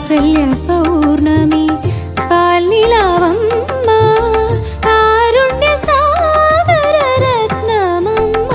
വാത്സല്യ പൗർണമി പാൽനിലാവമ്മ കാരുണ്യ സാഗര രത്നമമ്മ.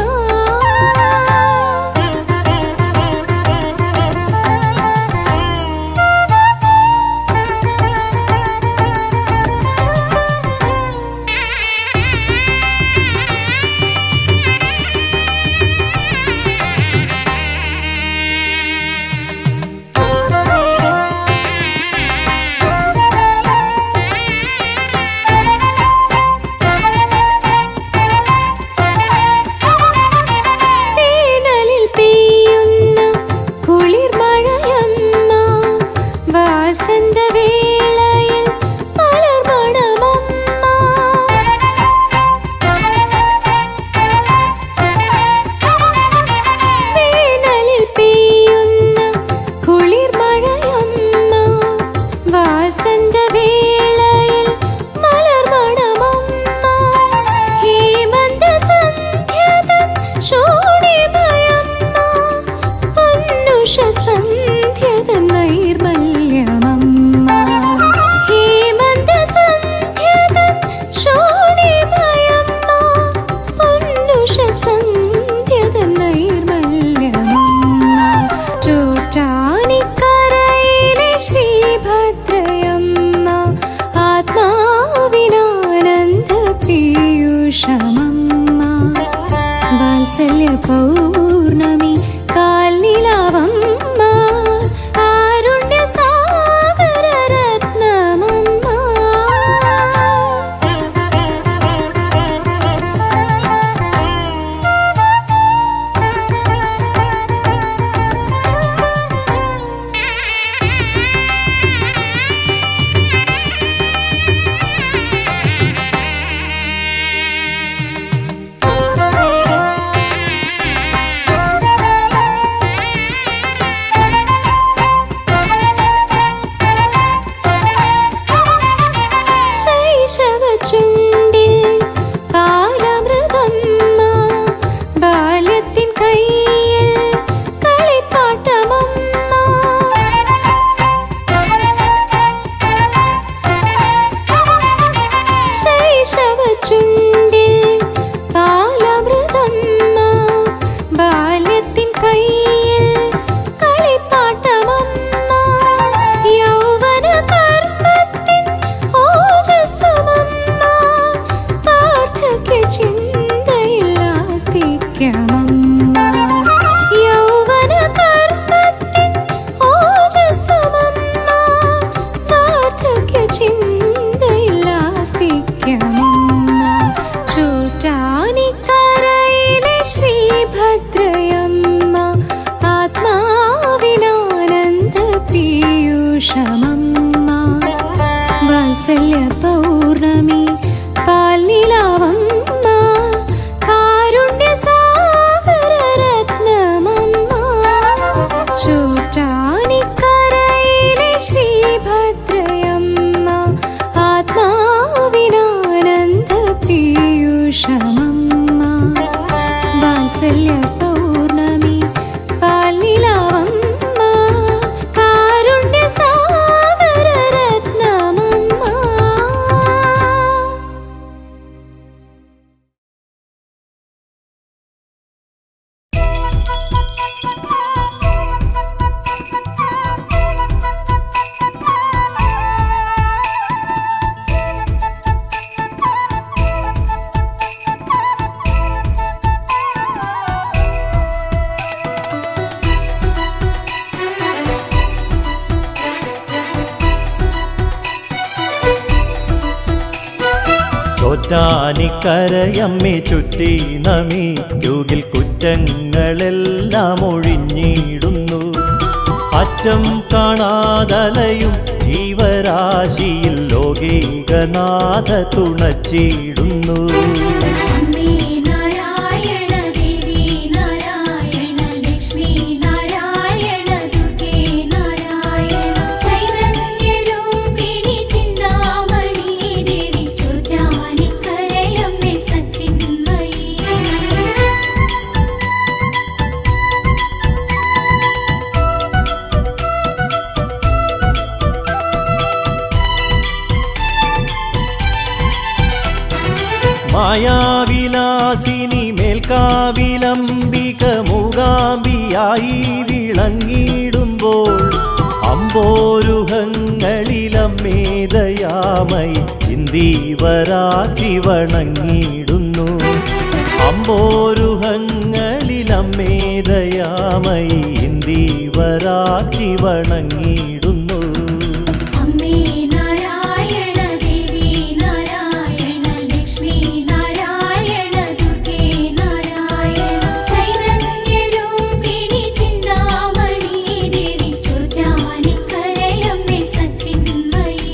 വാത്സല്യ പൗർണമി പാൽനിലാവമ്മ കാരുണ്യ സാഗര രത്നമമ്മ. ചുണ്ടിൽ പാലമൃതമ്മ ബാല്യത്തിൻ കൈയിൽ കളിപ്പാട്ടമമ്മ. ശൈശവ ചുണ്ടിൽ പാലമൃതമ്മ ബാല്യത്തിൻ കൈയിൽ കളിപ്പാട്ടമമ്മ. യൗവന കർമ്മത്തിൻ ഓജസ്സുമമ്മ ചിന്തയിൽ ആസ്തിക്കമമ്മ. യൗവന കർമ്മത്തിൻ ഓജസ്സുമമ്മ വാർദ്ധക്യ ചിന്തയിൽ ആസ്തിക്കമമ്മ. ചോറ്റാനിക്കരയിലെ ശ്രീഭദ്രയമ്മ ആത്മാവിനാനന്ദ പീയൂഷമമ്മ. വാത്സല്യ പൗർണമി പാൽനിലാവമ്മ കാരുണ്യ സാഗര രത്നമമ്മ. ചോറ്റാനിക്കരയിലെ ശ്രീഭദ്രയമ്മ ആത്മാവിനാനന്ദ പീയൂഷമമ്മ. വാത്സല്യ പൗർണമി പാൽനിലാവമ്മ കാരുണ്യ സാഗര രത്നമമ്മ. ചോറ്റാനിക്കരയമ്മേ ചുറ്റി നമി യുഗിൽ കുറ്റങ്ങളെല്ലാം ഒഴിഞ്ഞിടുന്നു. അറ്റം കാണാതലയും ജീവരാശിയിൽ ലോകൈകനാഥ തുണച്ചിടുന്നു. മായാവിലാസിനി മേൽക്കാവിലംബിക മൂകാംബിയായി വിളങ്ങിടുമ്പോൾ അമ്പോരുഹങ്ങളിലമ്മേദയാമയി ഇന്ദീവരാറ്റി വണങ്ങിടുന്നു. അമ്പോരുഹങ്ങളിലമ്മേദയാമയി ഇന്ദീവരാറ്റി വണങ്ങിടുന്നു. അമ്മേ നാരായണ ദേവി നാരായണ ലക്ഷ്മി നാരായണ ദുർഗേ നാരായണ ചൈതന്യരൂപിണി ചിന്താമണി ദേവി ചോറ്റാനിക്കരയമ്മേ സച്ചിന്മയി.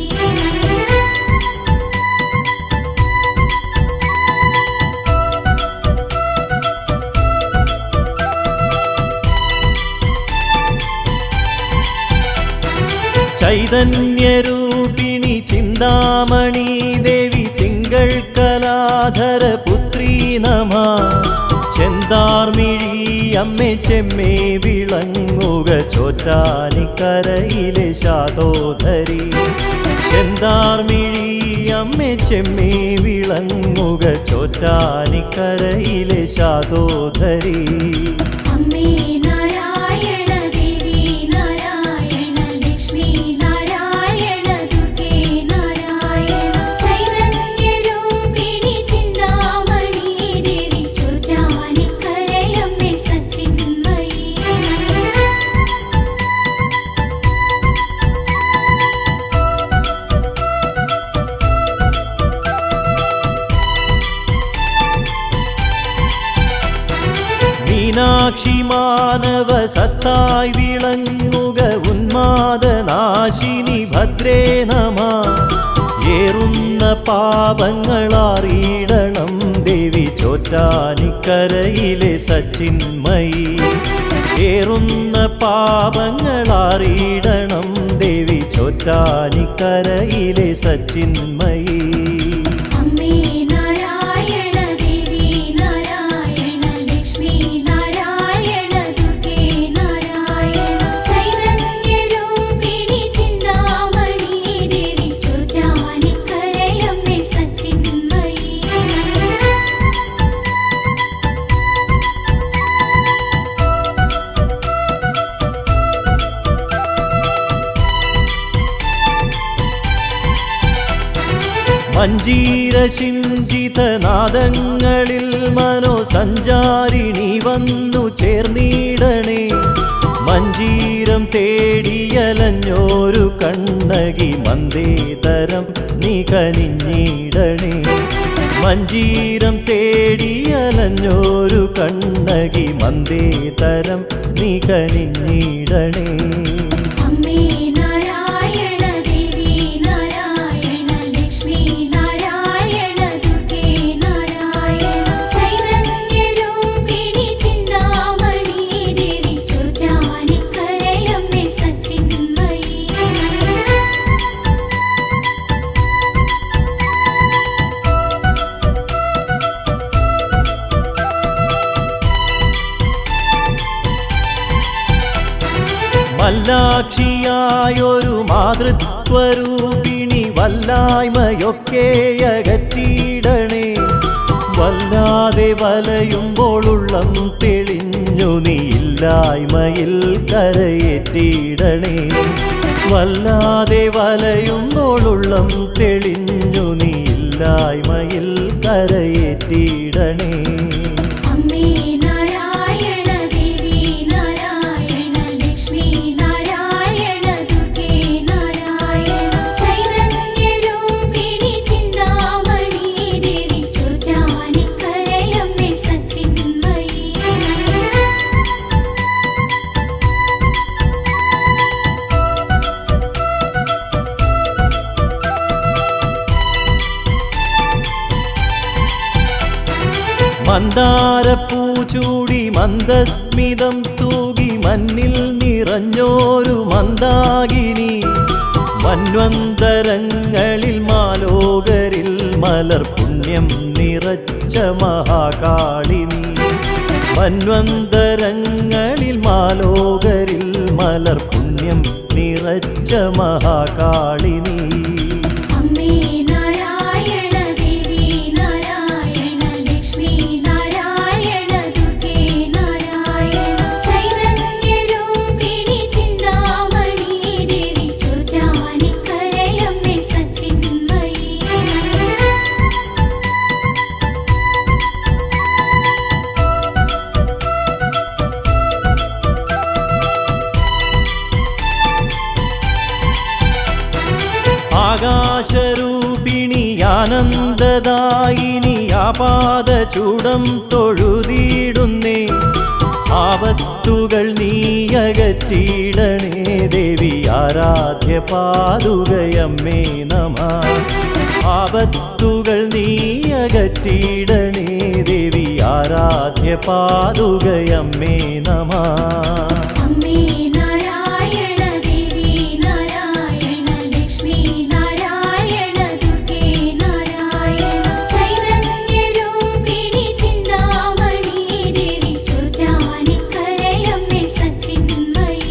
ചൈതന്യരൂപിണി ചിന്താമണി ദേവി തിങ്കൾ കലാധര പുത്രീ നമ. ചെന്താർമിഴി അമ്മേ ചെമ്മേ വിളങ്ങുക ചോറ്റാനിക്കരയിലെ ശാതോധരി. ചെന്താർമിഴി അമ്മേ ചെമ്മേ വിളങ്ങുക ചോറ്റാനിക്കരയിലെ ശാതോധരി. അമ്മേ നാരായണ ദേവി നാരായണ ലക്ഷ്മി നാരായണ ദുർഗേ നാരായണ ചൈതന്യരൂപിണി ചിന്താമണി ദേവി ചോറ്റാനിക്കരയമ്മേ സച്ചിന്മയി. മീനാക്ഷി മാനവ സത്തായി വിളങ്ങുക ഉന്മാദനാശിനി ഭദ്രേ നമ. ഏറുന്ന പാപങ്ങളറിയിടണം ദേവി ചോറ്റാനിക്കരയിലെ സച്ചിന്മയി. ഏറുന്ന പാപങ്ങളറിയിടണം ദേവി ചോറ്റാനിക്കരയിലെ സച്ചിന്മയി. അമ്മേ നാരായണ ദേവി നാരായണ ലക്ഷ്മി നാരായണ ദുർഗേ നാരായണ ചൈതന്യരൂപിണി ചിന്താമണി ദേവി ചോറ്റാനിക്കരയമ്മേ സച്ചിന്മയി. മഞ്ജീരശിഞ്ചിതനാദങ്ങളിൽ മനോസഞ്ചാരിണി വന്നു ചേർന്നിടണേ. മഞ്ജീരം തേടിയലഞ്ഞോരു കണ്ണകി മന്ദേതരം നീ കനിഞ്ഞിടണേ. മഞ്ജീരം തേടിയലഞ്ഞോരു കണ്ണകി മന്ദേതരം നീ കനിഞ്ഞിടണേ. അമ്മേ നാരായണ ദേവി നാരായണ ലക്ഷ്മി നാരായണ ദുർഗേ നാരായണ ചൈതന്യരൂപിണി ചിന്താമണി ദേവി ചോറ്റാനിക്കരയമ്മേ സച്ചിന്മയി. മല്ലാക്ഷിയായൊരു മാതൃത്വരൂപിണി വല്ലായ്മയൊക്കെ അകറ്റിയിടണേ. വല്ലാതെ വലയുമ്പോളുള്ളം തെളിഞ്ഞു നീ ഇല്ലായ്മയിൽ കരയേറ്റിയിടണേ. വല്ലാതെ വലയുമ്പോളുള്ളം തെളിഞ്ഞു നീ ഇല്ലായ്മയിൽ കരയേറ്റിയിടണേ. അമ്മേ നാരായണ ദേവി നാരായണ ലക്ഷ്മി നാരായണ ദുർഗേ നാരായണ ചൈതന്യരൂപിണി ചിന്താമണി ദേവി ചോറ്റാനിക്കരയമ്മേ സച്ചിന്മയി. മന്ദാരപ്പൂ ചൂടി മന്ദസ്മിതം തൂകി മണ്ണിൽ നിറഞ്ഞോരു മന്ദാകിനി. മന്വന്തരങ്ങളിൽ മാലോകരിൽ മലർ പുണ്യം നിറച്ച മഹാകാളിനി. മന്വന്തരങ്ങളിൽ മാലോകരിൽ മലർ പുണ്യം നിറച്ച മഹാകാളിനി. അമ്മേ നാരായണ ദേവി നാരായണ ആകാശരൂപിണി ആനന്ദദായിനി ആപാദചൂടം തൊഴുതിയിടുന്നേ ആപത്തുകൾ നീയകറ്റിയിടണേ ദേവി ആരാധ്യ പാദുകയമ്മേ നമഃ ആപത്തുകൾ നീയകറ്റിയിടണേ ദേവി ആരാധ്യ പാദുകയമ്മേ നമഃ അമ്മേ നാരായണ ദേവി നാരായണ ലക്ഷ്മി നാരായണ ദുർഗേ നാരായണ ചൈതന്യരൂപിണി ചിന്താമണി ദേവി ചോറ്റാനിക്കരയമ്മേ സച്ചിന്മയി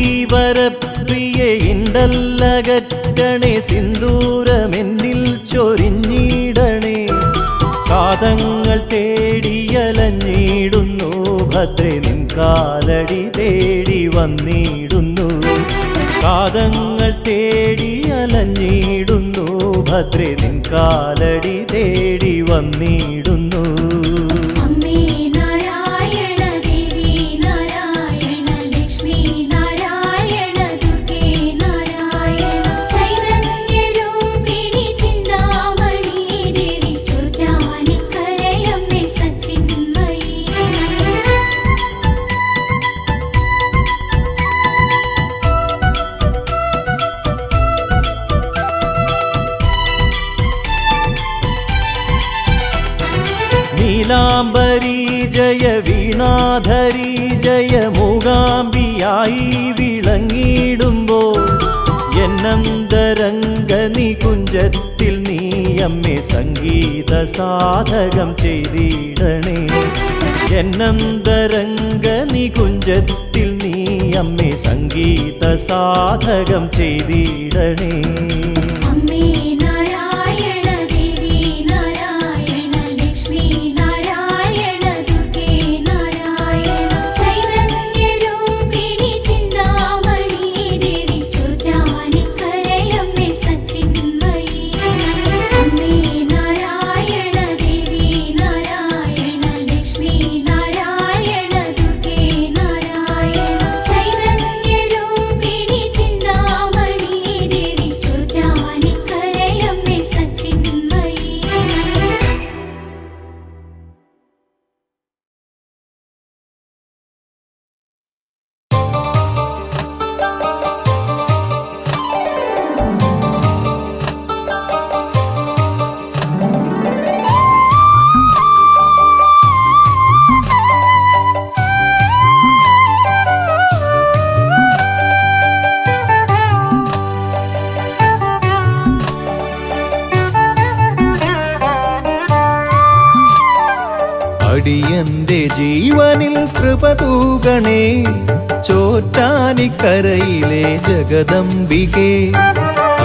ഇന്ദീവരപ്രിയ ഇണ്ടല്ലകറ്റണേ സിന്ദൂരമെന്നിൽ ചൊരിഞ്ഞിടണേ കാതങ്ങൾ തേടിയലഞ്ഞിടുന്നു ഭദ്രേ നിൻ കാലടി തേടി വന്നിടുന്നു കാതങ്ങൾ തേടിയലഞ്ഞിടുന്നു ഭദ്രേ നിൻ കാലടി തേടി വന്നിടുന്നു അമ്മേ നാരായണ ദേവി നാരായണ ലക്ഷ്മി നാരായണ ദുർഗേ നാരായണ ചൈതന്യരൂപിണി ചിന്താമണി ദേവി ചോറ്റാനിക്കരയമ്മേ സച്ചിന്മയി നീലാംബരി ജയ വീണാധരി ജയ മൂകാംബിയായി വിളങ്ങിടുമ്പോൾ എന്നന്തരംഗ നികുഞ്ചത്തിൽ നീയമ്മേ സംഗീത സാധകം ചെയ്തിടണേ എന്നന്തരംഗ നികുഞ്ചത്തിൽ നീയമ്മേ സംഗീത സാധകം ചെയ്തിടണേ അമ്മേ നാരായണ ദേവി നാരായണ ലക്ഷ്മി നാരായണ ദുർഗേ നാരായണ ചൈതന്യരൂപിണി ചിന്താമണി ദേവി ചോറ്റാനിക്കരയമ്മേ സച്ചിന്മയി അമ്മേ നാരായണ ദേവി നാരായണ ലക്ഷ്മി നാരായണ ദുർഗേ നാരായണ ചൈതന്യരൂപിണി ചിന്താമണി ദേവി ചോറ്റാനിക്കരയമ്മേ സച്ചിന്മയി അടിയന്റെ ജീവനിൽ കൃപ തൂകണേ ചോറ്റാനിക്കരയിലെ ജഗദംബികേ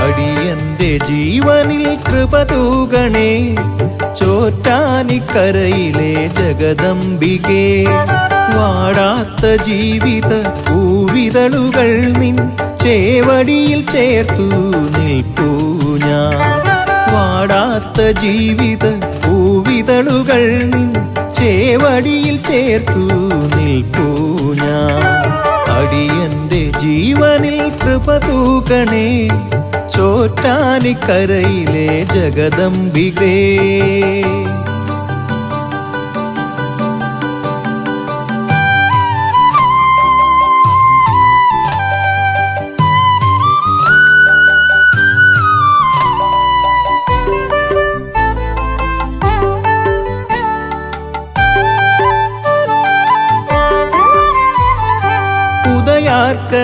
അടിയന്റെ ജീവനിൽ കൃപ തൂകണേ ചോറ്റാനിക്കരയിലെ ജഗദംബികേ വാടാത്ത ജീവിത പൂവിതളുകൾ നിൻ ചേവടിയിൽ ചേർത്തു നിൽപ്പൂ ഞാൻ വാടാത്ത ജീവിത പൂവിതളുകൾ നിൻ ചേവടിയിൽ ചേർത്തു നിൽപ്പൂ ഞാൻ അടിയന്റെ ജീവനിൽ കൃപ തൂകണേ ചോറ്റാനിക്കരയിലെ ജഗദംബികേ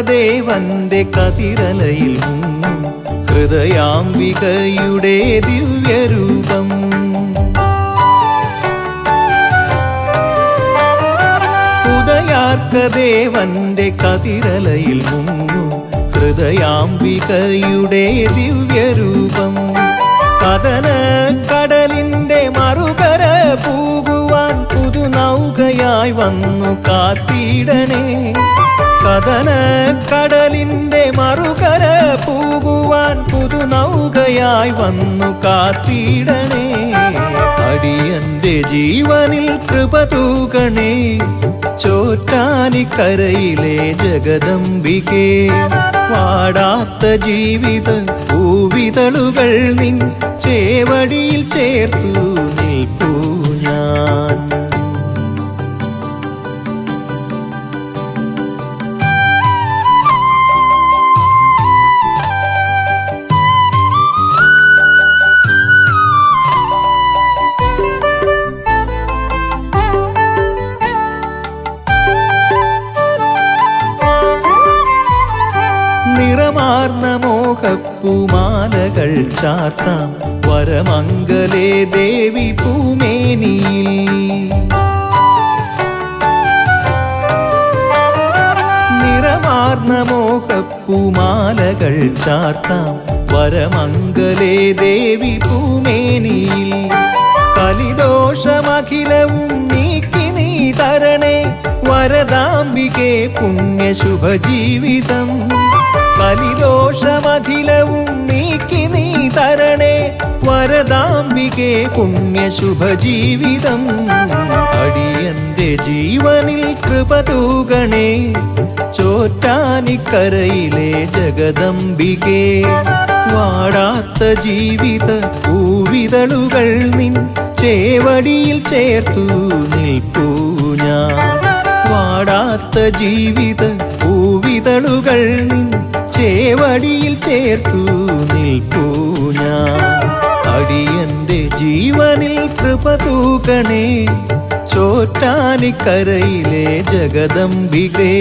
ദേവന്റെ കതിരലയിൽ മുങ്ങും ഹൃദയാംബികയുടെ ദിവ്യരൂപം ഉദയാർക്കദേവന്റെ കതിരലയിൽ മുങ്ങും ഹൃദയാംബികയുടെ ദിവ്യരൂപം കഥന കടലിന്റെ മറുകര പൂകുവാൻ പുതുനൗകയായി വന്നു കാത്തിടണേ കഥന കടലിന്റെ മറുകര പൂകുവാൻ പുതുനൗകയായി നൗകയായി വന്നു കാത്തിടണേ. അടിയന്റെ ജീവനിൽ കൃപ തൂകണേ. ചോറ്റാനിക്കരയിലെ ജഗദംബികേ, വാടാത്ത ജീവിത പൂവിതളുകൾ നിൻ ചേവടിയിൽ ചേർത്തു നിൽപ്പൂ ഞാൻ. നിറമാർന്ന മോഹപ്പൂമാലകൾ ചാർത്താം വരമംഗലേ ദേവി പൂമേനിയിൽ. നിറമാർന്ന മോഹപ്പൂമാലകൾ ചാർത്താം വരമംഗലേ ദേവി പൂമേനിയിൽ. കലിദോഷമഖിലവും നീക്കി നീ തരണേ വരദാംബികേ പുണ്യശുഭജീവിതം. കലിദോഷമഖിലവും നീക്കി നീ തരണേ വരദാംബികേ പുണ്യശുഭജീവിതം. അടിയന്റെ ജീവനിൽ കൃപ തൂകണേ. ചോറ്റാനിക്കരയിലെ ജഗദംബികേ, വാടാത്ത ജീവിത പൂവിതളുകൾ നിൻ ചേവടിയിൽ ചേർത്തു നിൽപ്പൂ ഞാൻ. വാടാത്ത ജീവിത പൂവിതളുകൾ നിൻ ചേവടിയിൽ ചേർത്തു നിൽപ്പൂ ഞാൻ. അടിയന്റെ ജീവനിൽ കൃപ തൂകണേ. ചോറ്റാനിക്കരയിലെ ജഗദംബികേ.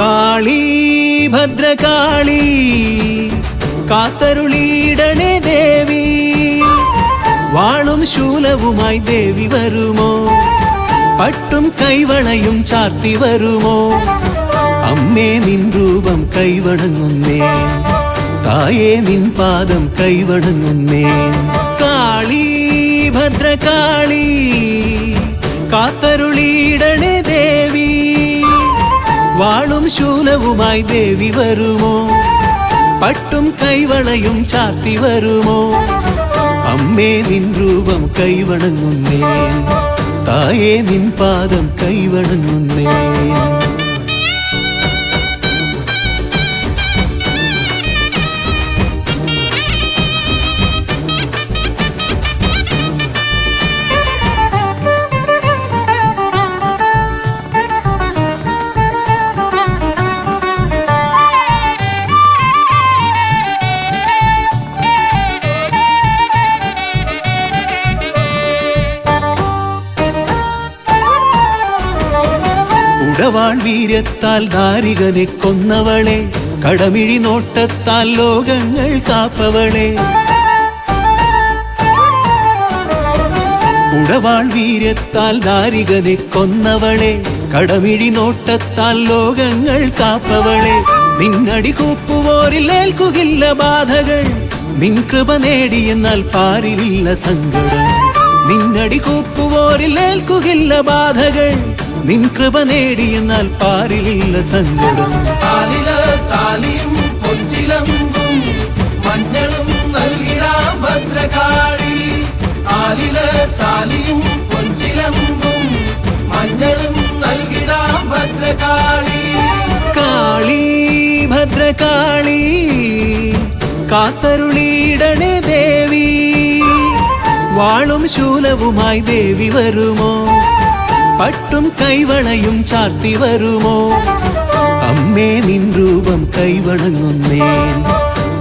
കാളി ഭദ്രകാളി കാത്തരുളിയിടണേ ദേവി വാളും ശൂലവുമായി ദേവി വരുമോ പട്ടും കൈവളയും ചാർത്തി വരുമോ അമ്മേ നിൻ രൂപം കൈവണങ്ങുന്നേ തായേ നിൻ പാദം കൈവണങ്ങുന്നേ കാളി ഭദ്രകാളി കാത്തരുളിയിടണേ ദേവി വാളും ശൂലവുമായി ദേവി വരുമോ പട്ടും കൈവളയും ചാർത്തി വരുമോ അമ്മേ നിൻ രൂപം കൈവണങ്ങുന്നേ തായേ നിൻ പാദം കൈവണങ്ങുന്നേ ഉടവാൾ വീര്യത്താൽ ദാരികനെ കൊന്നവളെ കടമിഴി നോട്ടത്താൽ ലോകങ്ങൾ കാപ്പവളെ ഉടവാൾ വീര്യത്താൽ ദാരികനെ കൊന്നവളെ കടമിഴി നോട്ടത്താൽ ലോകങ്ങൾ കാപ്പവളെ നിന്നടി കൂപ്പുവോരിൽ ഏൽക്കുകില്ല ബാധകൾ നിൻ കൃപ നേടിയെന്നാൽ പാരിലില്ല സങ്കടം നിന്നടി കൂപ്പുവോരിൽ ഏൽക്കുകില്ല ബാധകൾ നിൻ കൃപ നേടിയെന്നാൽ പാരിലില്ല സങ്കടം താലിയും പൊഞ്ചിലമ്പും മഞ്ഞളും നൽകിടാം ഭദ്രകാളി ആലില് താലിയും പൊഞ്ചിലമ്പും മഞ്ഞളും നൽകിടാം ഭദ്രകാളി കാളി ഭദ്രകാളി കാത്തരുളിയിടണേ ദേവി വാളും ശൂലവുമായി ദേവി വരുമോ പട്ടും കൈവളയും ചാർത്തി വരുമോ അമ്മേ നിൻ രൂപം കൈവണങ്ങുന്നേ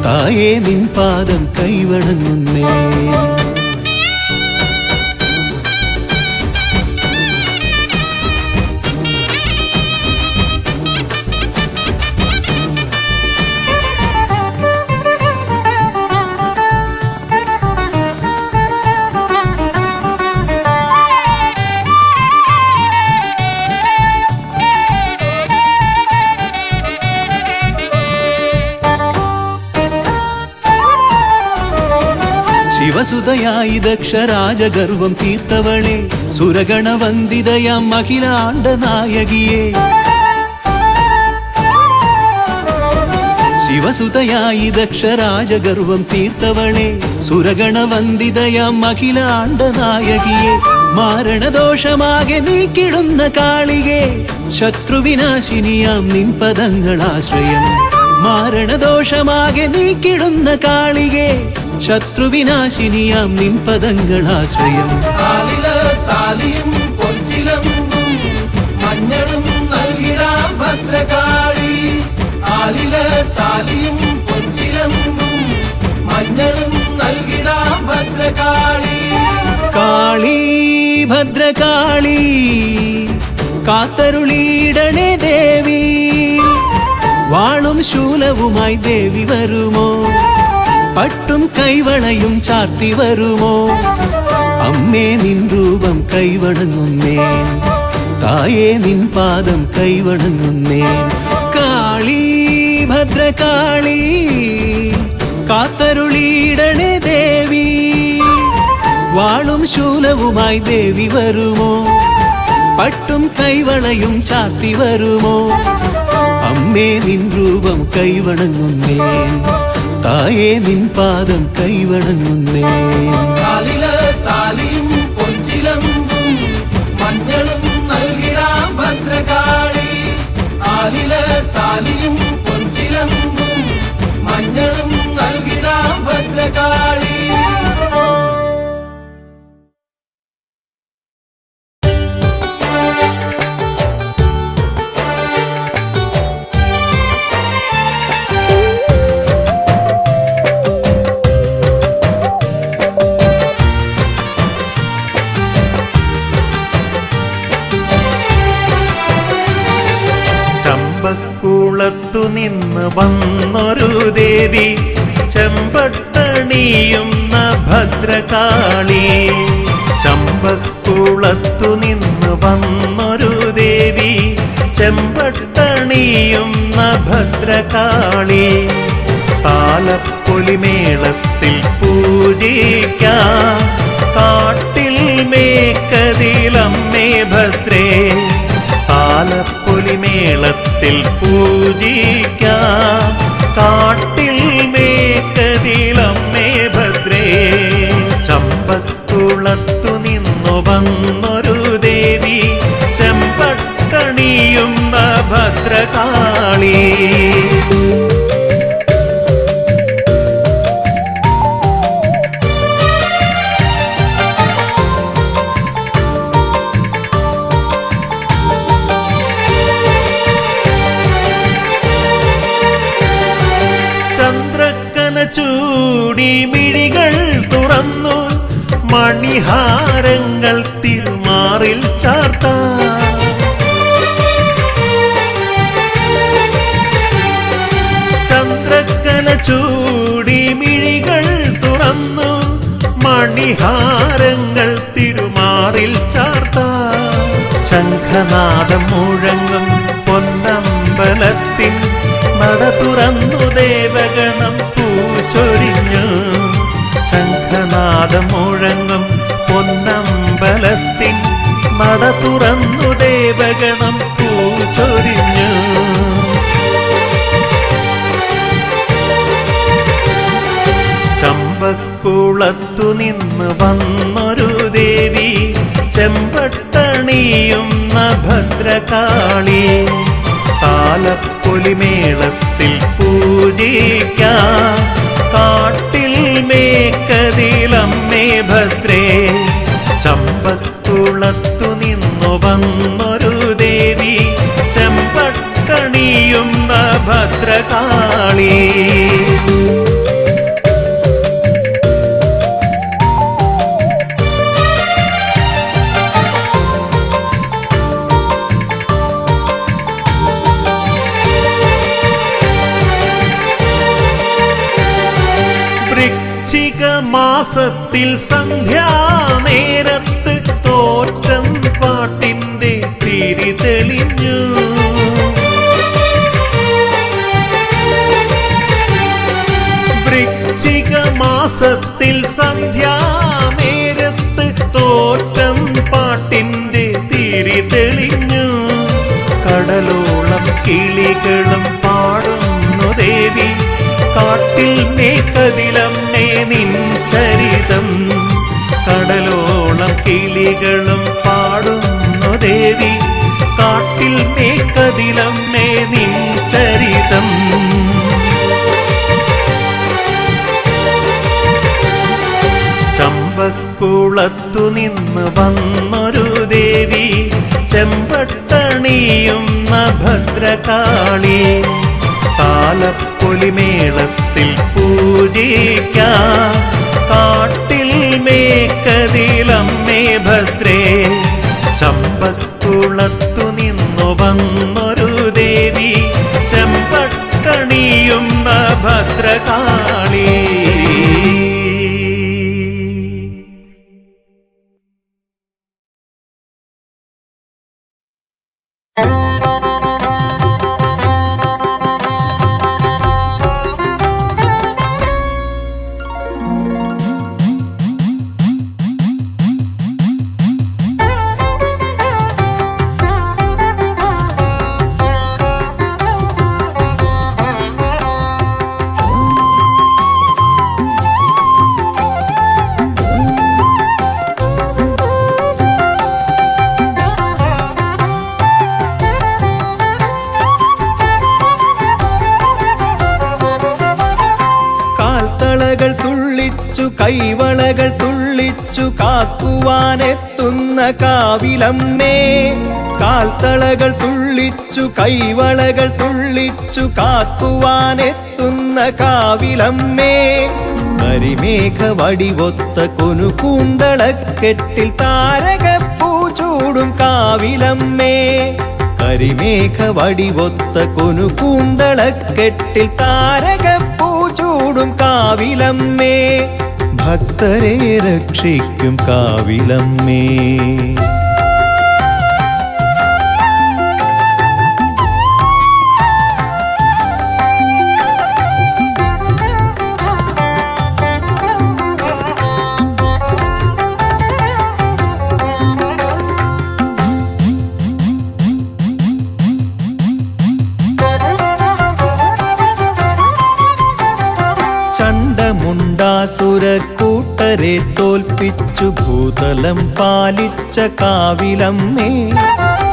തായേ നിൻ പാദം കൈവണങ്ങുന്നേ ശിവസുതയായി ദക്ഷരാജഗർവം തീർത്തവളെ സുരഗണവന്ദിതയാം അഖിലാണ്ട നായകിയെ ശിവസുതയായി ദക്ഷരാജഗർവം തീർത്തവളെ സുരഗണവന്ദിതയാം അഖിലാണ്ട നായകിയെ മാരണദോഷമാകെ നീക്കിടുന്ന കാളികെ ശത്രുവിനാശിനിയാം നിൻ പദങ്ങളാശ്രയം മാരണദോഷമാകെ നീക്കിടുന്ന കാളികെ ശത്രുവിനാശിനിയാം നിൻ പദങ്ങളാശ്രയം താലിയും പൊഞ്ചിലമ്പും മഞ്ഞളും നൽകിടാം ഭദ്രകാളി ആലില് താലിയും പൊഞ്ചിലമ്പും മഞ്ഞളും നൽകിടാം ഭദ്രകാളി കാളി ഭദ്രകാളി കാത്തരുളിയിടണേ ദേവി വാളും ശൂലവുമായി ദേവി വരുമോ പട്ടും കൈവളയും ചാർത്തി വരുമോ അമ്മേ നിൻ രൂപം കൈവണങ്ങുന്നേ തായേ നിൻ പാദം കൈവണങ്ങുന്നേ കാളി ഭദ്രകാളി കാത്തരുളിയിടണേ ദേവി വാളും ശൂലവുമായി ദേവി വരുമോ പട്ടും കൈവളയും ചാർത്തി വരുമോ അമ്മേ നിൻ രൂപം കൈവണങ്ങുന്നേ തായേ നിൻ പാദം കൈവണങ്ങുന്നേ താലിയും പൊഞ്ചിലമ്പും മഞ്ഞളും നൽകിടാം ഭദ്രകാളി ആലില് താലിയും പൊഞ്ചിലമ്പും മഞ്ഞളും നൽകിടാം ഭദ്രകാളി ചമ്പക്കുളത്തു നിന്ന് വന്നൊരു ദേവി ചെമ്പട്ടണിയുന്ന ഭദ്രകാളി. ചമ്പക്കുളത്തു നിന്ന് വന്നൊരു ദേവി ചെമ്പട്ടണിയുന്ന ഭദ്രകാളി. താലപ്പൊലിമേളത്തിൽ പൂജിക്കാം കാട്ടിൽ മേക്കതിലമ്മേ ഭദ്രേ. താലപ്പൊലിമേളത്തിൽ പൂജിക്കാം കാട്ടിൽ മേക്കതിലമ്മേ ഭദ്രേ. ചമ്പക്കുളത്തു നിന്നു വന്നൊരു ദേവി ചെമ്പട്ടണിയുന്ന ഭദ്രകാളി. ചൂടി മിഴികൾ തുറന്നു മണിഹാരങ്ങൾ തിരുമാറിൽ ചാർത്താം. ചന്ദ്രക്കല ചൂടി മിഴികൾ തുറന്നു മണിഹാരങ്ങൾ തിരുമാറിൽ ചാർത്താം. ശംഖനാദം മുഴങ്ങും പൊന്നമ്പലത്തിൻ നട തുറന്നു ദേവഗണം പൂച്ചൊരിഞ്ഞു. ശംഖനാദം മുഴങ്ങും പൊന്നമ്പലത്തിൻ നട തുറന്നു ദേവഗണം പൂച്ചൊരിഞ്ഞു. ചമ്പക്കുളത്തു നിന്ന് വന്നൊരു ദേവി ചെമ്പട്ടണിയുന്ന ഭദ്രകാളി. താലപ്പൊലിമേളത്തിൽ പൂജിക്കാം കാട്ടിൽ മേക്കതിലമ്മേ ഭദ്രേ. ചമ്പക്കുളത്തു നിന്നു വന്നൊരു ദേവി ചെമ്പട്ടണിയുന്ന ഭദ്രകാളി. മാസത്തിൽ സന്ധ്യാനേരത്ത് തോറ്റം പാട്ടിന്റെ തിരി തെളിഞ്ഞു. വൃശ്ചിക മാസത്തിൽ സന്ധ്യാനേരത്ത് തോറ്റം പാട്ടിന്റെ തിരി തെളിഞ്ഞു. കടലോളം കിളികളും പാടുന്നു ദേവി കാട്ടിൽ മേക്കതിലമ്മേ നിൻ ചരിതം. കടലോളം കിളികളും പാടുന്നു ദേവി കാട്ടിൽ മേക്കതിലമ്മേ നിൻ ചരിതം. ചമ്പക്കുളത്തു നിന്ന് വന്നൊരു ദേവി ചെമ്പട്ടണിയുന്ന ഭദ്രകാളി. താലപ്പൊലിമേളത്തിൽ പൂജിക്കാം കാട്ടിൽ മേക്കതിലമ്മേ ഭദ്രേ. ചമ്പക്കുളത്തു നിന്നു വന്നൊരു ദേവി ചെമ്പട്ടണിയുന്ന ഭദ്രകാളി. കൈവളകൾ തുള്ളിച്ചു കാക്കുവാനെത്തുന്ന കാവിലമ്മേ. കാൽത്തളകൾ തുള്ളിച്ചു കൈവളകൾ തുള്ളിച്ചു കാക്കുവാനെത്തുന്ന കാവിലമ്മേ. കരിമേഘ വടിവൊത്ത കൊനുകൂന്തളക്കെട്ടിൽ താരകപ്പൂ ചൂടും കാവിലമ്മേ. കരിമേഘ വടിവൊത്ത കൊനുകൂന്തളക്കെട്ടിൽ താരകപ്പൂ ചൂടും കാവിലമ്മേ, ഭക്തരെ രക്ഷിക്കും കാവിലമ്മേ. ചണ്ഡമുണ്ടാസുരക്കൂട്ടരെ തോൽപ്പിച്ചു ഭൂതലം പാലിച്ച കാവിലമ്മേ,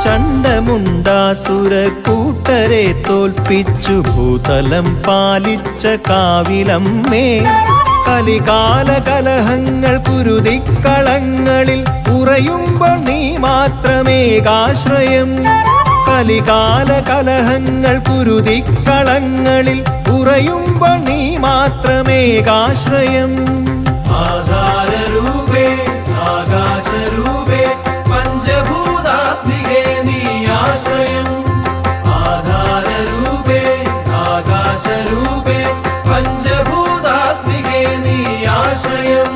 ചണ്ഡമുണ്ടാസുരക്കൂട്ടരെ തോൽപ്പിച്ചു ഭൂതലം പാലിച്ച കാവിലമ്മേ. കലികാല കലഹങ്ങൾ കുരുതിക്കളങ്ങളിൽ ഉറയുമ്പോൾ നീ മാത്രമേകാശ്രയം, കലികാല കലഹങ്ങൾ കുരുതിക്കളങ്ങളിൽ ഉറയുമ്പോൾ നീ മാത്രമേകാശ്രയം. ആധാരരൂപേ ആകാശരൂപേ പഞ്ചഭൂതാത്മികേ നീ ആശ്രയം, ആധാരരൂപേ ആകാശരൂപേ പഞ്ചഭൂതാത്മികേ നീ ആശ്രയം.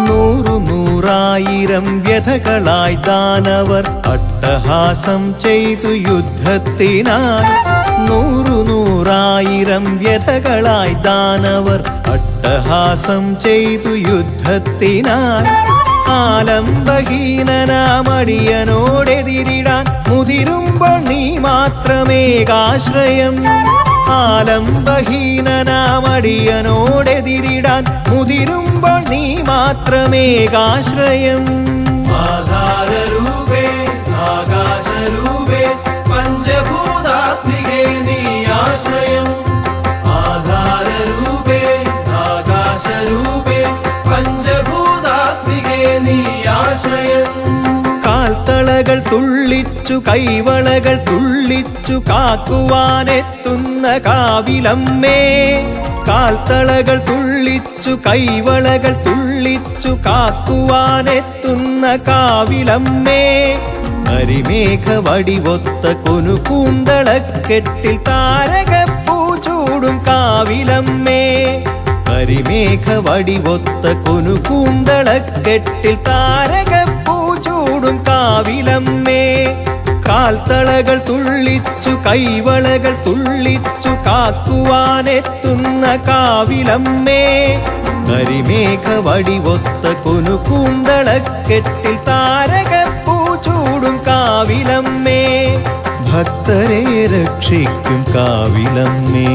നൂറായിരം വ്യഥകളായി ദാനവർ അട്ടഹാസം ചെയ്തു യുദ്ധത്തിനായി, നൂറായിരം വ്യഥകളായി ദാനവർ അട്ടഹാസം ചെയ്തു യുദ്ധത്തിനായി. ആലംബഹീനനാമടിയനോടെതിരിടാൻ മുതിരുമ്പോൾ നീ മാത്രമേകാശ്രയം, ആലംബഹീനനാമടിയനോടെതിരിടാൻ മുതിരുമ്പോൾ നീ മാത്രമേകാശ്രയം. ആധാരരൂപേ ആകാശരൂപേ പഞ്ചഭൂതാത്മികേ നീ ആശ്രയം, ആധാരരൂപേ ആകാശരൂപേ പഞ്ചഭൂതാത്മികേ നീ ആശ്രയം. കാൽത്തളകൾ തുള്ളിച്ചു കൈവളകൾ തുള്ളിച്ചു കാക്കുവാനെത്തുന്ന കാവിലമ്മേ, കാൽത്തളകൾ തുള്ളിച്ചു കൈവളകൾ തുള്ളിച്ചു കാക്കുവാനെത്തുന്ന കാവിലമ്മേ. കരിമേഘ വടിവൊത്ത കൊനുകൂന്തളക്കെട്ടിൽ താരകപ്പൂ ചൂടും കാവിലമ്മേ, കരിമേഘ വടിവൊത്ത കൊനുകൂന്തളക്കെട്ടിൽ താരകപ്പൂ ചൂടും കാവിലമ്മേ. കാൽത്തളകൾ തുള്ളിച്ചു കൈവളകൾ തുള്ളിച്ചു കാക്കുവാനെത്തുന്ന കാവിലമ്മേ, കരിമേഘ വടിവൊത്ത കൊനുകൂന്തളക്കെട്ടിൽ താരകപ്പൂ ചൂടും കാവിലമ്മേ, ഭക്തരെ രക്ഷിക്കും കാവിലമ്മേ.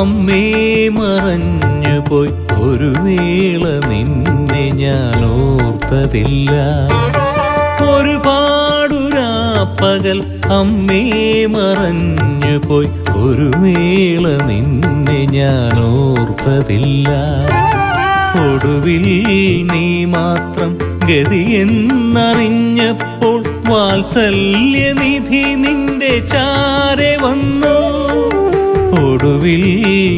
അമ്മേ മറഞ്ഞുപോയി ഒരു വേള നിന്നെ ഞാൻ ഓർത്തതില്ല. ഒരുപാടു രാപ്പകൽ അമ്മേ മറഞ്ഞുപോയി ഒരു വേള നിന്നെ ഞാൻ ഓർത്തതില്ല. ഒടുവിൽ നീ മാത്രം ഗതിയെന്നറിഞ്ഞപ്പോൾ വാത്സല്യനിധി നിന്റെ ചാരെ വന്നു. ഒടുവിൽ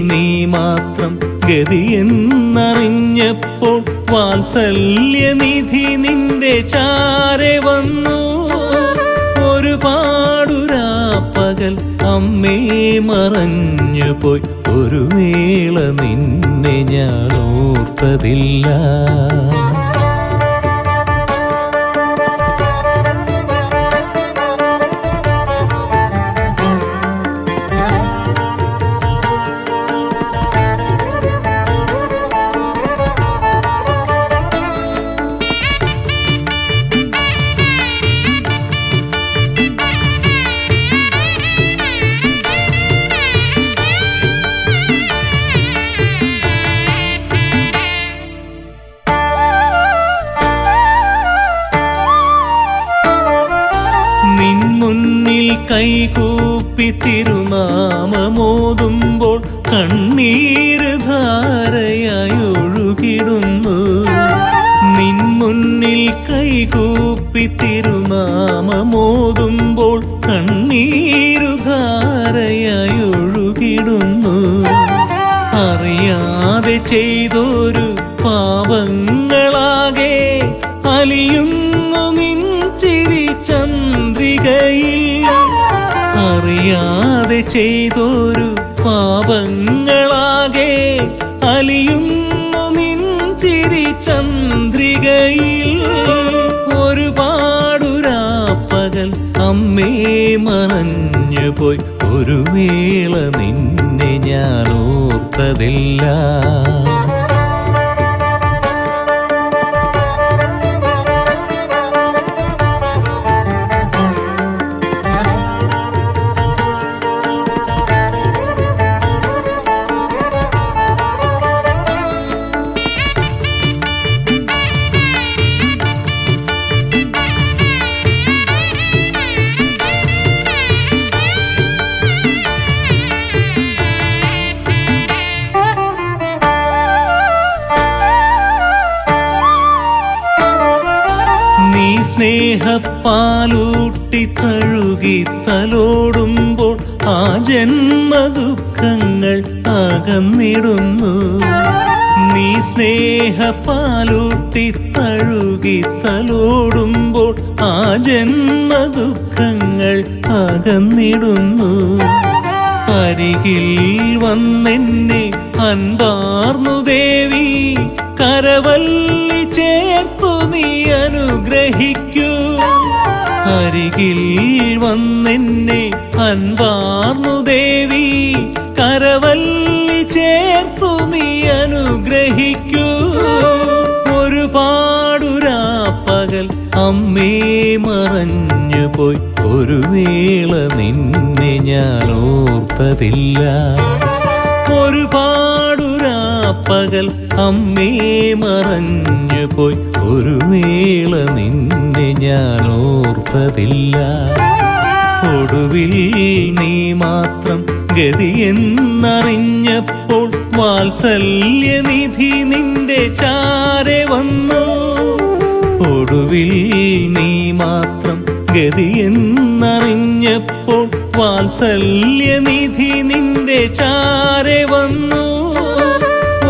നീ മാത്രം ഗതിയെന്നറിഞ്ഞപ്പോൾ വാത്സല്യനിധി നിന്റെ ചാരെ വന്നു. ഒരുപാടു രാപ്പകൽ അമ്മേ മറഞ്ഞുപോയി ഒരു വേള നിന്നെ ഞാൻ ഓർത്തതില്ല. കൈകൂപ്പി തിരുനാമമോതുമ്പോൾ കണ്ണീര് ധാരയായി ഒഴുകിടുന്നു. നിൻ മുന്നിൽ കൈകൂപ്പി തിരുനാമമോതുമ്പോൾ കണ്ണീരു ധാരയായി ഒഴുകിടുന്നു. അറിയാതെ ചെയ്തൊരു പാപങ്ങളാകെ അലിയുന്നു നിൻ ചിരി ചന്ദ്രികയിൽ. അറിയാതെ ചെയ്തൊരു പാപങ്ങളാകെ അലിയുന്നു നിൻ ചിരി ചന്ദ്രികയിൽ. ഒരുപാടു രാപ്പകൽ അമ്മേ മറഞ്ഞുപോയി ഒരു വേള നിന്നെ ഞാൻ ഓർത്തതില്ല. സ്നേഹപ്പാലൂട്ടി തഴുകി തലോടുമ്പോൾ ആ ജന്മദുഃഖങ്ങൾ അകന്നിടുന്നു. നീ സ്നേഹപ്പാലൂട്ടി തഴുകി തലോടുമ്പോൾ ആ ജന്മദുഃഖങ്ങൾ അകന്നിടുന്നു. അരികിൽ വന്നെന്നെ അൻപാർന്നു ദേവി കരവല്ലി ചേർത്തു നീ അനുഗ്രഹിക്കൂ. അരികിൽ വന്നെന്നെ അൻപാർന്നു ദേവി കരവല്ലി ചേർത്തു നീ അനുഗ്രഹിക്കൂ. ഒരുപാടു രാപ്പകൽ അമ്മേ മറഞ്ഞുപോയി ഒരു വേള നിന്നെ ഞാൻ ഓർത്തതില്ല. ഒരുപാടു രാപ്പകൽ അമ്മേ മറഞ്ഞുപോയി ഒരു വേള നിന്നെ ഞാൻ ഓർത്തതില്ല. ഒടുവിൽ നീ മാത്രം ഗതിയെന്നറിഞ്ഞപ്പോൾ വാത്സല്യനിധി നിന്റെ ചാരെ വന്നു. ഒടുവിൽ നീ മാത്രം ഗതിയെന്നറിഞ്ഞപ്പോൾ വാത്സല്യനിധി നിന്റെ ചാരെ വന്നു.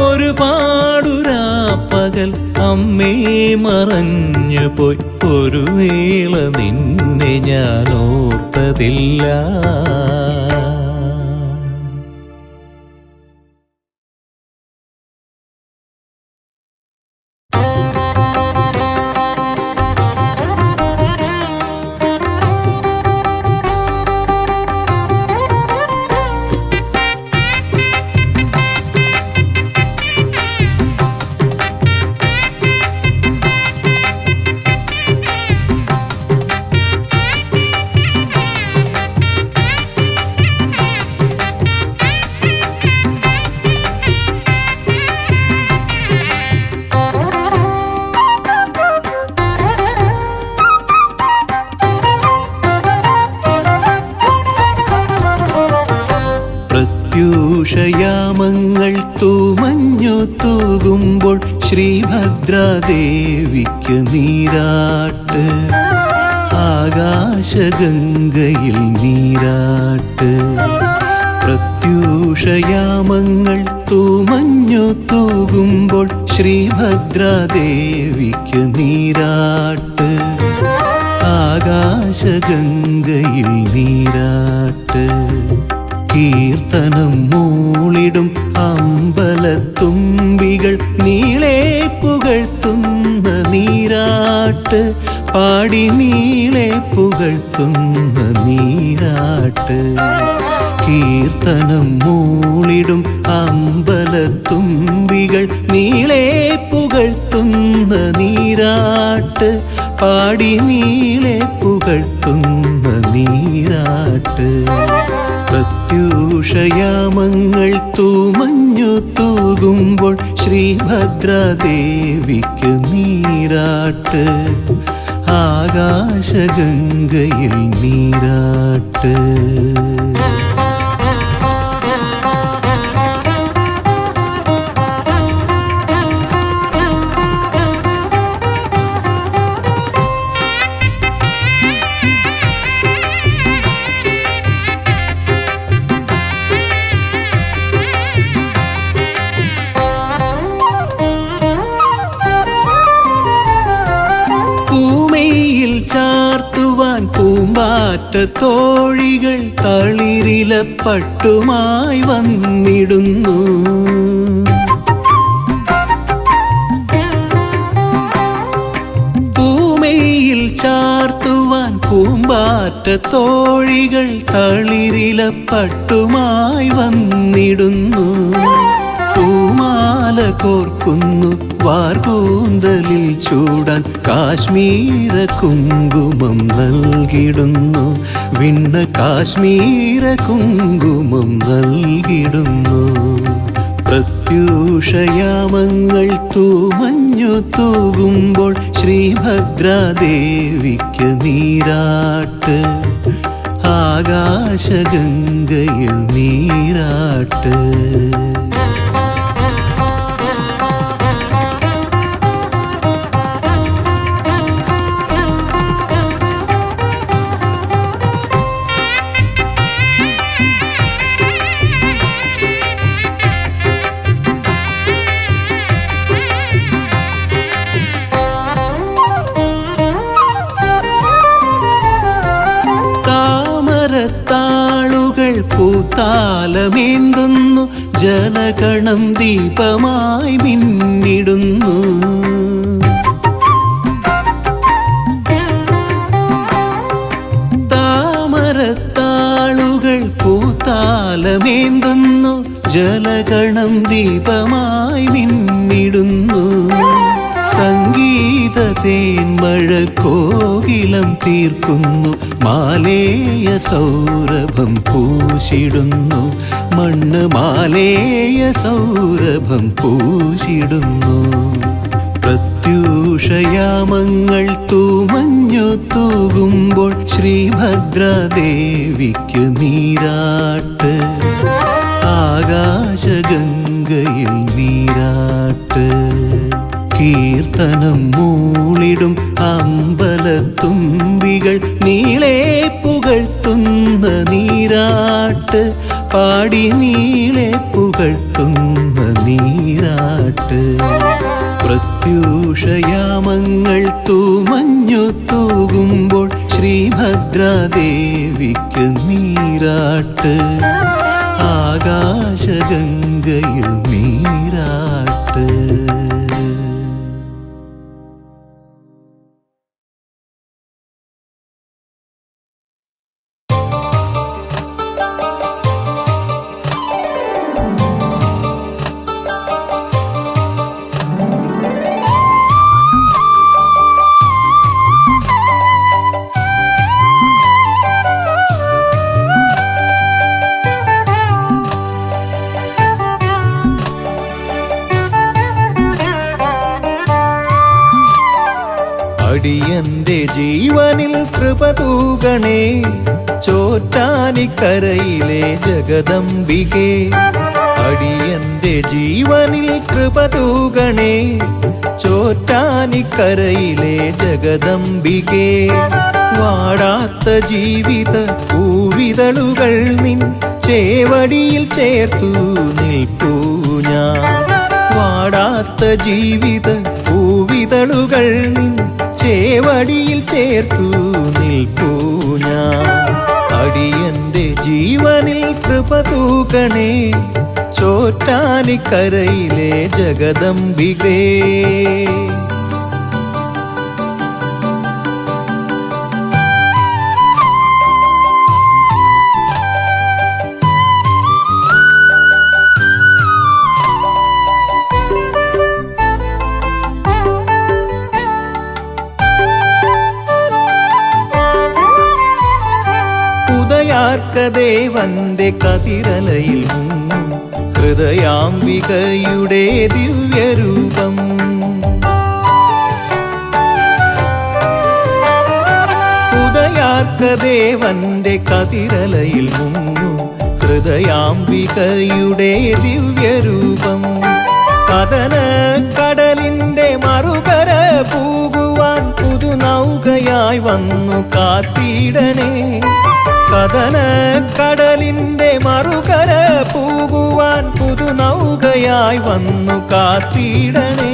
ഒരുപാടു രാപ്പകൽ അമ്മേ മറഞ്ഞുപോയി ഒരു വേള നിന്നെ ഞാൻ ഓർത്തതില്ല. പ്രത്യൂഷയാമങ്ങൾ തൂമഞ്ഞു തൂകുമ്പോൾ ശ്രീഭദ്രാദേവിക്ക് നീരാട്ട് ആകാശഗംഗയിൽ നീരാട്ട് പ്രത്യൂഷയാമങ്ങൾ തൂമഞ്ഞു തൂകുമ്പോൾ ശ്രീഭദ്രാദേവിക്ക് നീരാട്ട് ആകാശഗംഗയിൽ നീരാട്ട് കീർത്തനം മൂളിടും അമ്പലത്തുമ്പികൾ നീളെ പുകഴ്ത്തുന്ന നീരാട്ട് പാടി നീളെ പുകഴ്ത്തുന്ന നീരാട്ട് കീർത്തനം മൂളിടും അമ്പലത്തുമ്പികൾ നീളെ പുകഴ്ത്തുന്ന നീരാട്ട് പാടി നീളെ പുകഴ്ത്തുന്ന നീരാട്ട് പ്രത്യൂഷയാമങ്ങൾ തൂമഞ്ഞു തൂകുമ്പോൾ ശ്രീഭദ്രാദേവിക്ക് നീരാട്ട് ആകാശഗംഗയിൽ നീരാട്ട് ചാർത്തുവാൻ പൂമ്പാറ്റ തോഴികൾ തളിരില പട്ടുമായി വന്നിടുന്നു പൂമയിൽ ചാർത്തുവാൻ പൂമ്പാറ്റ തോഴികൾ തളിരില പട്ടുമായി വന്നിടുന്നു പൂമാല കോർക്കുന്നു വാർകൂന്തലിൽ ചൂടാൻ കാശ്മീര കുങ്കുമം നൽകിടുന്നു വിണ്ണ കാശ്മീര കുങ്കുമം നൽകിടുന്നു പ്രത്യൂഷയാമങ്ങൾ തൂമഞ്ഞു തൂകുമ്പോൾ ശ്രീഭദ്രാദേവിക്ക് നീരാട്ട് ആകാശഗംഗയിൽ നീരാട്ട് താമരത്താളുകൾ പൂത്താലമേന്തുന്നു ജലകണം ദീപമായി മിന്നിടുന്നു താമരത്താളുകൾ പൂത്താലമേന്തുന്നു ജലകണം ദീപമായി മിന്നിടുന്നു സംഗീത തേന്മഴ കോകിലം തീർക്കുന്നു മാലേയ സൗരഭം പൂശിടുന്നു മണ്ണ് മാലേയ സൗരഭം പൂശിടുന്നു പ്രത്യൂഷയാമങ്ങൾ തൂമഞ്ഞു തൂകുമ്പോൾ ശ്രീഭദ്രാദേവിക്ക് നീരാട്ട് ആകാശഗംഗയിൽ നീരാട്ട് കീർത്തനം മൂളിടും അമ്പലത്തുമ്പികൾ നീളെ പുകഴ്ത്തുന്ന നീരാട്ട് പാടി നീളെ പുകഴ്ത്തുന്ന നീരാട്ട് പ്രത്യൂഷയാമങ്ങൾ തൂമഞ്ഞു തൂകുമ്പോൾ ശ്രീഭദ്രാദേവിക്ക് നീരാട്ട് ആകാശഗംഗയിൽ നീരാട്ട് അടിയന്റെ ജീവനിൽ കൃപ തൂകണേ ചോറ്റാനിക്കരയിലെ ജഗദംബികേ അടിയന്റെ ജീവനിൽ കൃപ തൂകണേ ചോറ്റാനിക്കരയിലെ ജഗദംബികേ വാടാത്ത ജീവിത പൂവിതളുകൾ നിൻ ചേവടിയിൽ ചേർത്തു നിൽപ്പൂ ഞാൻ വാടാത്ത ജീവിത പൂവിതളുകൾ നിൻ ചേവടിയിൽ ചേർത്തു നിൽപ്പൂ ഞാൻ അടിയന്റെ ജീവനിൽ കൃപ തൂകണേ ചോറ്റാനിക്കരയിലെ ജഗദംബികേ ദേവന്റെ കതിരലയിൽ ഹൃദയാംബികയുടെ ദിവ്യരൂപം ഉദയാർക്കദേവന്റെ കതിരലയിൽ ഹൃദയാംബികയുടെ ദിവ്യരൂപം കഥന കടലിന്റെ മറുകര പൂകുവാൻ പുതുനൗകയായി വന്നു കാത്തിടണേ കഥന കടലിന്റെ മറുകര പൂകുവാൻ പുതുനൗകയായി വന്നു കാത്തിടണേ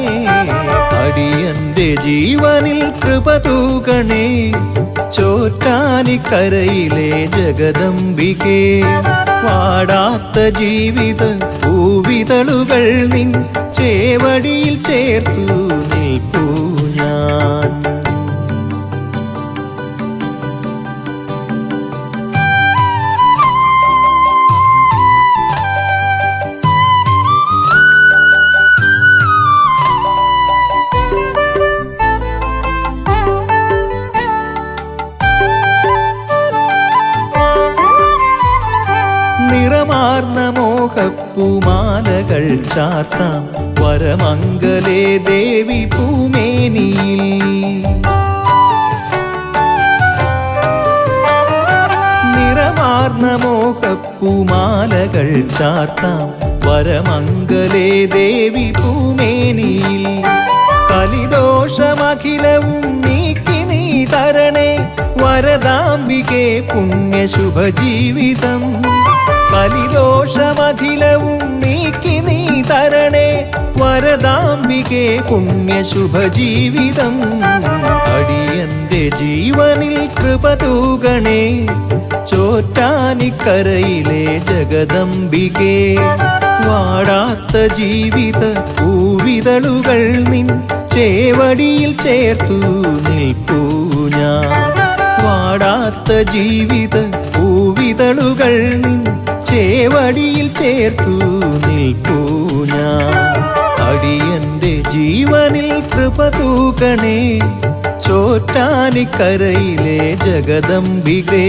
അടിയന്റെ ജീവനിൽ കൃപ തൂകണേ ചോറ്റാനിക്കരയിലെ ജഗദംബികേ വാടാത്ത ജീവിത പൂവിതളുകൾ നിൻ ചേവടിയിൽ ചേർത്തു നിൽപ്പൂ ഞാൻ നിറമാർന്ന മോഹപ്പൂമാലകൾ ചാർത്താം വരമംഗലേ ദേവി പൂമേനിയിൽ നിറമാർന്ന മോഹപ്പൂമാലകൾ ചാർത്താം വരമംഗലേ ദേവി പൂമേനിയിൽ കലിദോഷമഖിലവും നീക്കി നീ തരണേ വരദാംബികേ പുണ്യശുഭജീവിതം കലിദോഷമഖിലവും നീക്കി നീ തരണേ വരദാംബികേ പുണ്യശുഭജീവിതം അടിയന്റെ ജീവനിൽ കൃപ തൂകണേ ചോറ്റാനിക്കരയിലെ ജഗദംബികേ വാടാത്ത ജീവിത പൂവിതളുകൾ നിൻ ചേവടിയിൽ ചേർത്തു നിൽപ്പൂ ഞാൻ വാടാത്ത ജീവിത പൂവിതളുകൾ നിൻ ചേവടിയിൽ ചേർത്തു നിൽപ്പൂ ഞാൻ അടിയന്റെ ജീവനിൽ കൃപ തൂകണേ ചോറ്റാനിക്കരയിലെ ജഗദംബികേ